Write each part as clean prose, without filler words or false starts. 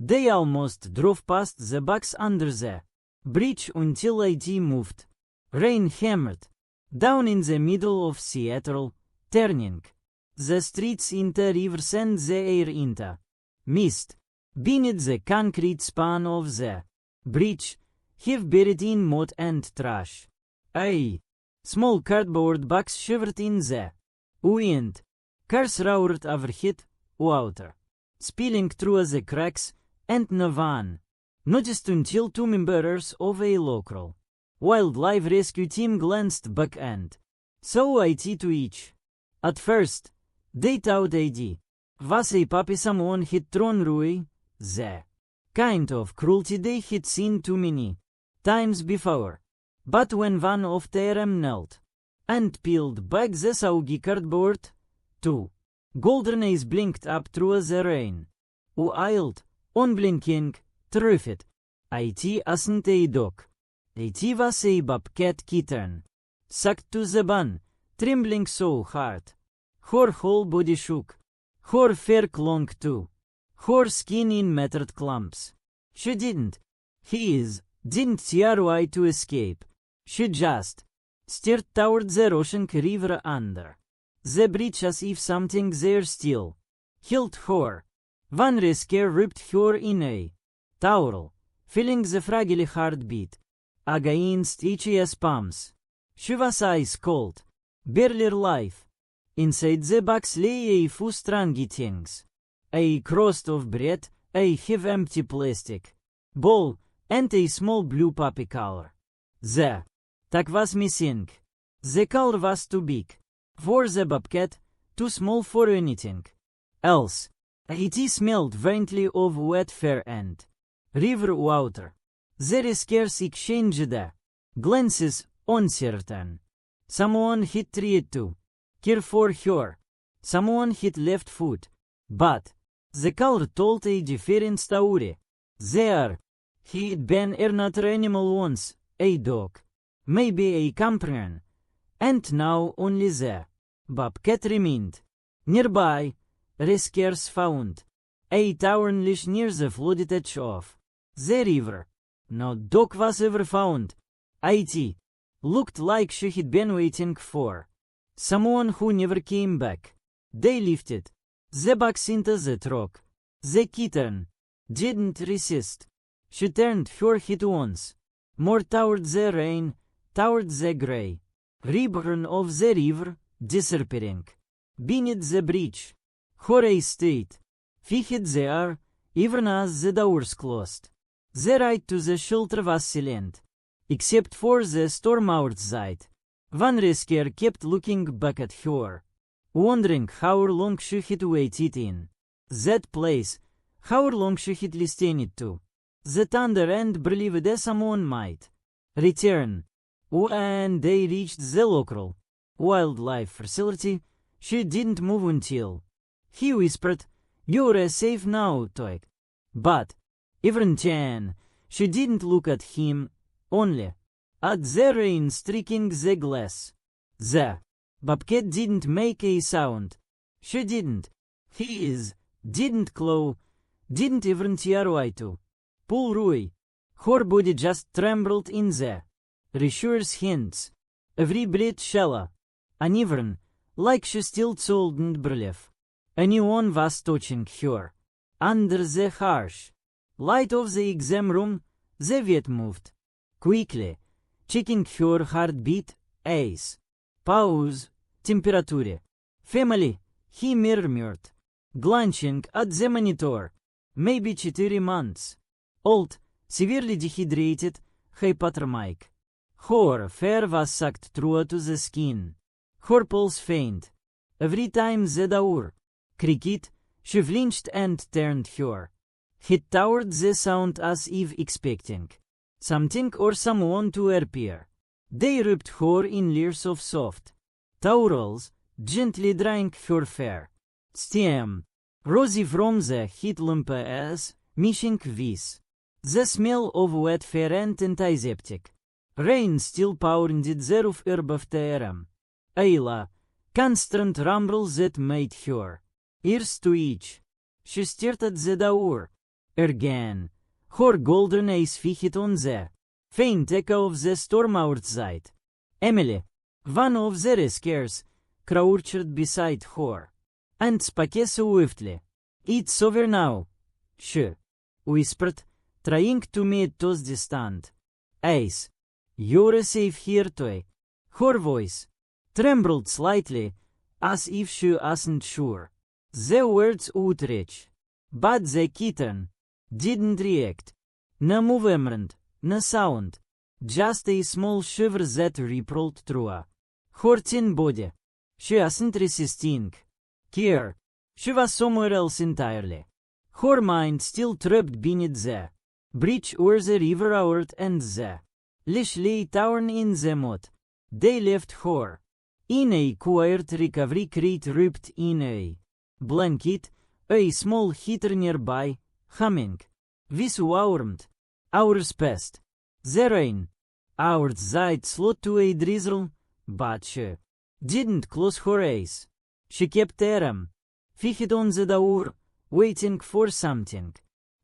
They almost drove past the box under the bridge until it moved. Rain hammered down in the middle of Seattle, turning the streets into rivers and the air into mist. Beneath the concrete span of the bridge, half buried in mud and trash, a small cardboard box shivered in the wind. Cars roared overhead, water spilling through the cracks, and no one noticed until two members of a local wildlife rescue team glanced back and saw it to each. At first, they thought it was a puppy someone had thrown away, the kind of cruelty they had seen too many times before. But when one of them knelt and peeled back the soggy cardboard, two golden eyes blinked up through the rain. Wild, unblinking, terrified. It wasn't a dog. It was a bobcat kitten. Sucked to the bone, trembling so hard. Her whole body shook. Her fur clung to her skin in matted clumps. She didn't see her way to escape. She just stared toward the rushing river under the bridge as if something there still held her. One rescue wrapped her in a towel, feeling the fragile heartbeat against each palms. She was ice cold, barely alive. Inside the box lay a few strange things: a crust of bread, a half empty plastic bowl, and a small blue puppy collar. The tag was missing. The collar was too big for the bobcat, too small for anything else. It smelled faintly of wet fur and river water. The rescuers exchanged glances, uncertain. Someone had tried to care for her. Someone had left food. But the collar told a different story. There had been another animal once, a dog, maybe a companion, and now only the bobcat remained. Nearby, rescuers found a torn leash near the flooded edge of the river. No dog was ever found. It looked like she had been waiting for someone who never came back. They lifted the box into the truck. The kitten didn't resist. She turned her head once more toward the rain, toward the grey ribbon of the river, disappearing beneath the bridge. Her eyes stayed fixed there, even as the doors closed. The ride to the shelter was silent, except for the storm outside. One rescuer kept looking back at her, wondering how long she had waited in that place, how long she had listened to the thunder and believed that someone might return. When they reached the local wildlife facility, she didn't move until he whispered, "You're safe now, Toik." But even then, she didn't look at him, only at the rain streaking the glass. The bobcat didn't make a sound. She didn't hiss, didn't claw, didn't even try to pull away. Her body just trembled in the rescuer's hands. Every breath shallow, uneven, like she still couldn't believe anyone was touching her. Under the harsh light of the exam room, the vet moved quickly, checking her heartbeat, eyes, pulse, temperature. "Family," he murmured, glancing at the monitor. "Maybe 4 months old, severely dehydrated, hypothermic." Her fur was sucked through to the skin. Her pulse faint. Every time the door creaked, she flinched and turned her head toward the sound as if expecting something or someone to appear. They wrapped her in layers of soft towels, gently drying her fur. Steam rose from the heat lamp as missing with the smell of wet fur and antiseptic. Rain still pounded the roof above the room. A constant rumble that made her ears twitch. She stared at the door. ergan. Hor golden eis fichit onze. Feint eka of ze stormourzeit. Emily. Van of ze riskers. Kraurchert beside hor. And spakese uiftli. It sover now. Sh. Whispert. Trying to meet tos distant. Eis. You're safe here toy. Her voice trembled slightly, as if she wasn't sure. The words would reach. But the kitten didn't react. No movement, no sound. Just a small shiver that rippled through her thin body. She wasn't resisting. Here, she was somewhere else entirely. Her mind still trapped beneath the bridge where the river roared and the leash lay torn in the mud. They left her in a quiet recovery crate wrapped in a blanket, a small heater nearby, humming. This warmed. Hours passed. The rain. Hours died slowed to a drizzle, but she didn't close her eyes. She kept her fixed on the door, waiting for something.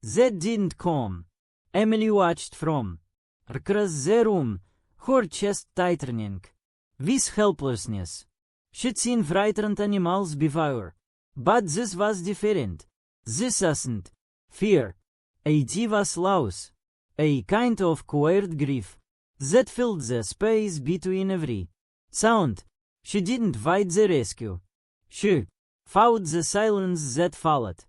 That didn't come. Emily watched from across the room, her chest tightening. With helplessness. She'd seen frightened animals before. But this was different. This wasn't fear. It was loss. A kind of quiet grief that filled the space between every sound. She didn't fight the rescue. She fought the silence that followed.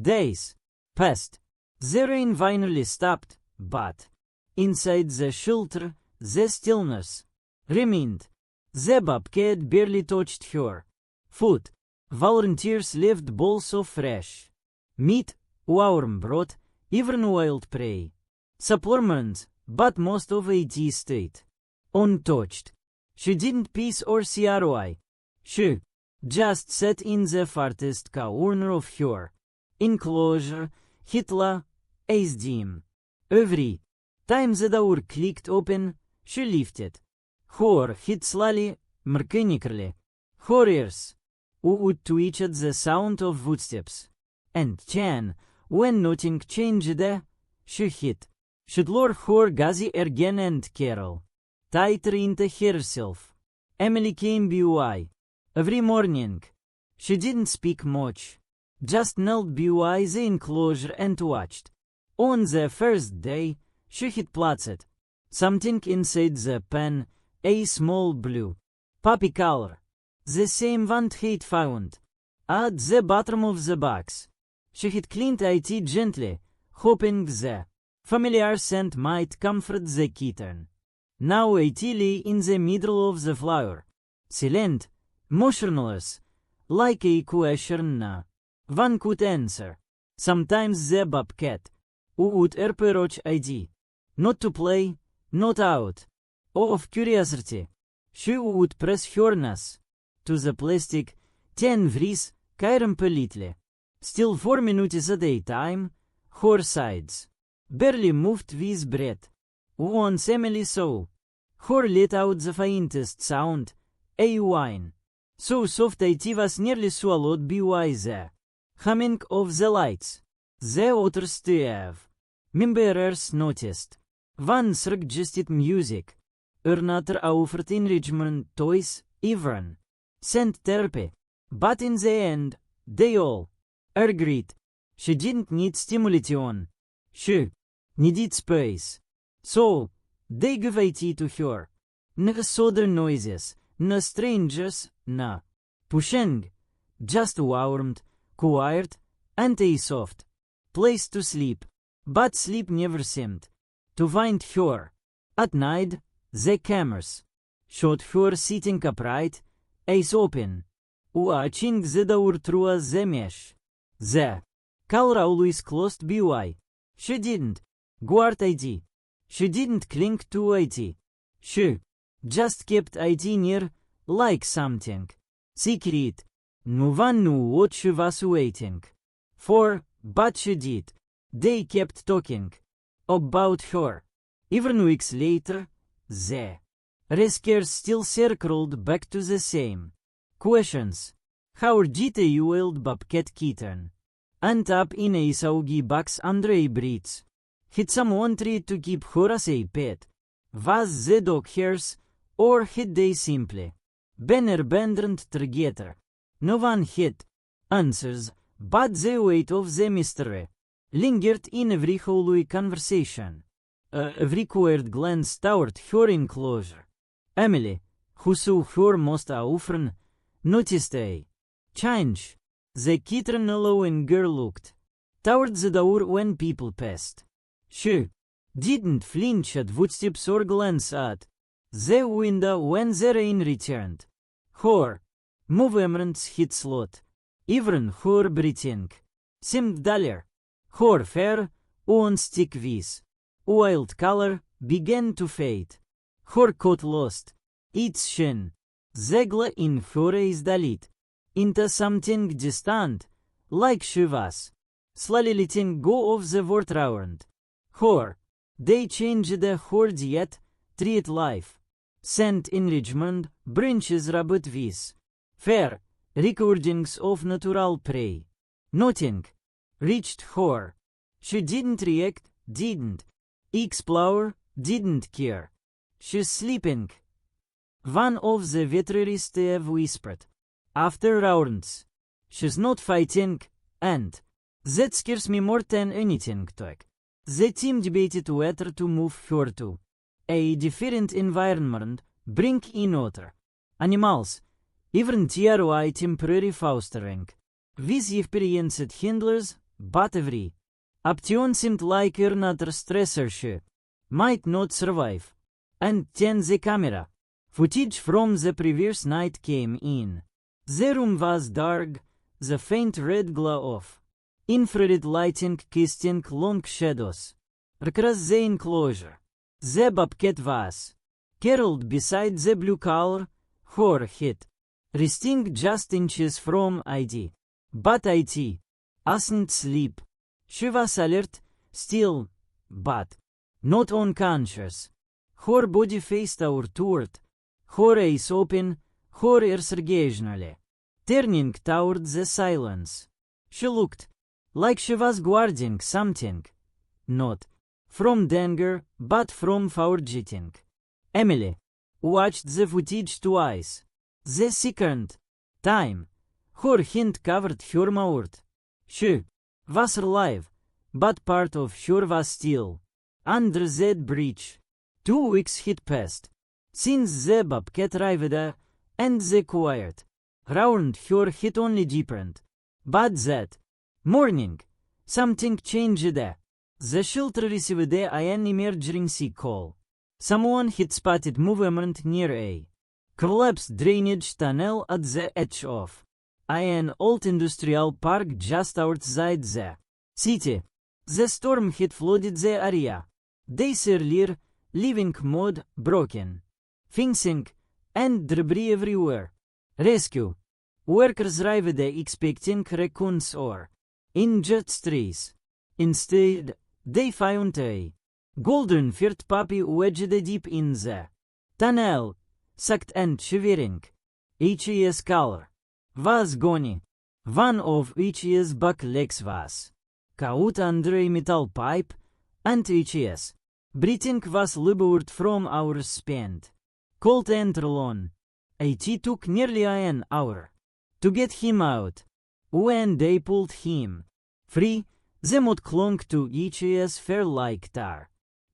Days passed. The rain finally stopped, but inside the shelter, the stillness remained. The bobcat barely touched her foot. Volunteers left bowls of fresh meat, warm broth, even wild prey. Supplements, but most of it stayed untouched. She didn't piece or see ROI. She just sat in the farthest corner of her enclosure, Hitler, as dim. Every time the door clicked open, she lifted her head slowly, mechanically. Her ears would twitch at the sound of footsteps. And then, when nothing changed, she hid. She'd lure her gaze again and Carol tighter into herself. Emily came by every morning. She didn't speak much, just knelt by the enclosure and watched. On the first day, she had placed something inside the pen, a small blue puppy collar, the same one he'd found at the bottom of the box. She had cleaned it gently, hoping the familiar scent might comfort the kitten. Now it lay in the middle of the floor, silent, motionless, like a question no one could answer. Sometimes the bobcat would approach ID, not to play, not out of curiosity. She would press her nose to the plastic, then freeze, completely. Still 4 minutes at a time, her sides barely moved with breath. Once Emily saw her let out the faintest sound, a whine, so soft it was nearly swallowed by the humming of the lights. The other Steve members noticed. One suggested music, another offered enrichment toys, even sent therapy. But in the end, they all agreed. She didn't need stimulation. She needed space. So, they gave it to her. No sudden noises, no strangers, no pushing. Just warmed, quiet, and a soft place to sleep. But sleep never seemed to find her. At night, the cameras showed her sitting upright, eyes open, watching the door through the mesh. The collar always closed by. She didn't guard ID. She didn't cling to ID. She just kept ID near, like something secret. No one knew what she was waiting for, but she did. They kept talking about her. Even weeks later, the rescuers still circled back to the same questions. How did a wild bobcat kitten and up in a saugi bucks under a breeds. Hit someone tried to keep her as a pet. Was the dog hers, or hit they simply? Benner bendrand together. No one hit answers, but the weight of the mystery lingered in every holy conversation. A required glance toward her enclosure. Emily, who saw her most often, noticed a change. The kitten allowing girl looked toward the door when people passed. She didn't flinch at footsteps or glance at the window when the rain returned. Her movements hit slot. Even her breathing seemed duller. Her fair, on-stick with wild color began to fade. Her coat lost its sheen. The glow in her eyes dilated into something distant, like she was slowly letting go of the world around her. They changed her diet, treat life. Sent in Richmond, branches rubbed with fair recordings of natural prey. Nothing reached her. She didn't react, didn't explore, didn't care. She's sleeping. One of the veterinaries have whispered. After rounds. She's not fighting, and that scares me more than anything, Toek. The team debated whether to move her to a different environment, bring in other animals, even DIY temporary fostering. With experienced handlers, but every option seemed like another stressor she might not survive. And then the camera footage from the previous night came in. The room was dark, the faint red glow of infrared lighting casting long shadows across the enclosure. The bobcat was curled beside the blue collar, her head resting just inches from ID. But IT wasn't sleep. She was alert, still, but not unconscious. Her body faced outward, her eyes open, her ears occasionally turning toward the silence. She looked like she was guarding something, not from danger, but from forgetting. Emily watched the footage twice. The second time, her hand covered her mouth. She was alive, but part of her was still under that bridge. 2 weeks had passed since the bobcat arrived, and the quiet round her had only deepened. But that morning, something changed. The shelter received an emergency call. Someone had spotted movement near a collapsed drainage tunnel at the edge of an old industrial park just outside the city. The storm had flooded the area days earlier, leaving mud, broken fencing, and debris everywhere. Rescue workers arrived expecting raccoons or injured strays. Instead, they found a golden-furred puppy wedged deep in the tunnel, sucked and shivering. His collar was gone. One of his back legs was caught under a metal pipe, and his breathing was labored from hours spent cold and alone. It took nearly an hour to get him out. When they pulled him free, the mud clung to his fur like tar.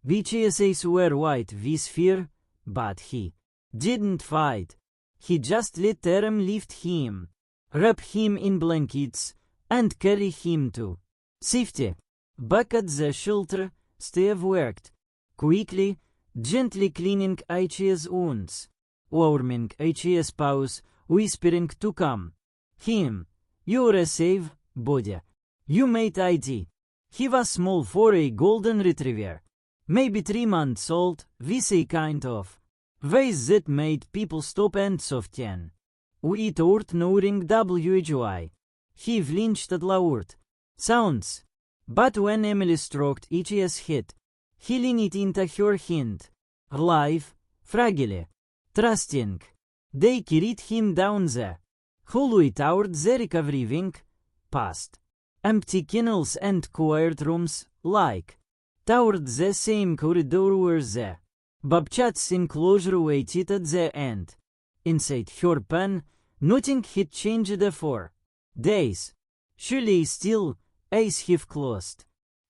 His eyes were white with fear, but he didn't fight. He just let them lift him, wrap him in blankets, and carry him to safety. Back at the shelter, Steve worked quickly, gently cleaning his wounds, warming his paws, whispering to calm him. "You're a safe, buddy. You made ID." He was small for a golden retriever, maybe 3 months old, with a kind of voice that made people stop and soften. Without knowing why, he flinched at loud sounds. But when Emily stroked his head, he leaned into her hand, alive, fragile, trusting. They carried him down the hallway toward the recovery wing, past empty kennels and quiet rooms, like. Toward the same corridor where the Bobcat's enclosure waited at the end. Inside her pen, nothing had changed for days. She lay still, eyes half closed,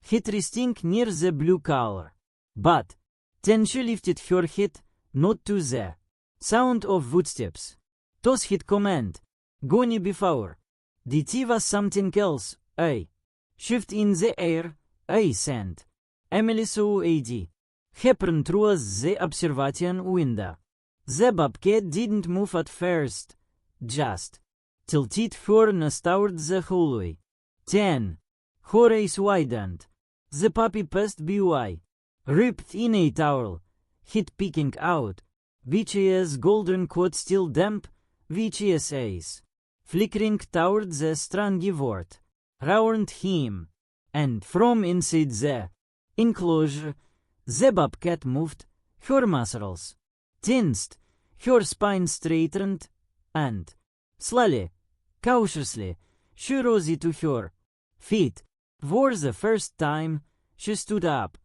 head resting near the blue collar. But then she lifted her head, not to the sound of footsteps. Those had command, gone before. The tea was something else, a shift in the air, a scent. Emily saw A.D. happen through the observation window. The bobcat didn't move at first, just tilted her nose toward the hallway. Then, her eyes widened. The puppy passed by, wrapped in a towel, head peeking out, Vichia's golden coat still damp, Vichia's eyes flickering toward the strange word round him, and from inside the enclosure, the bobcat moved, her muscles tensed, her spine straightened, and slowly, cautiously, she rose to her feet. For the first time, she stood up.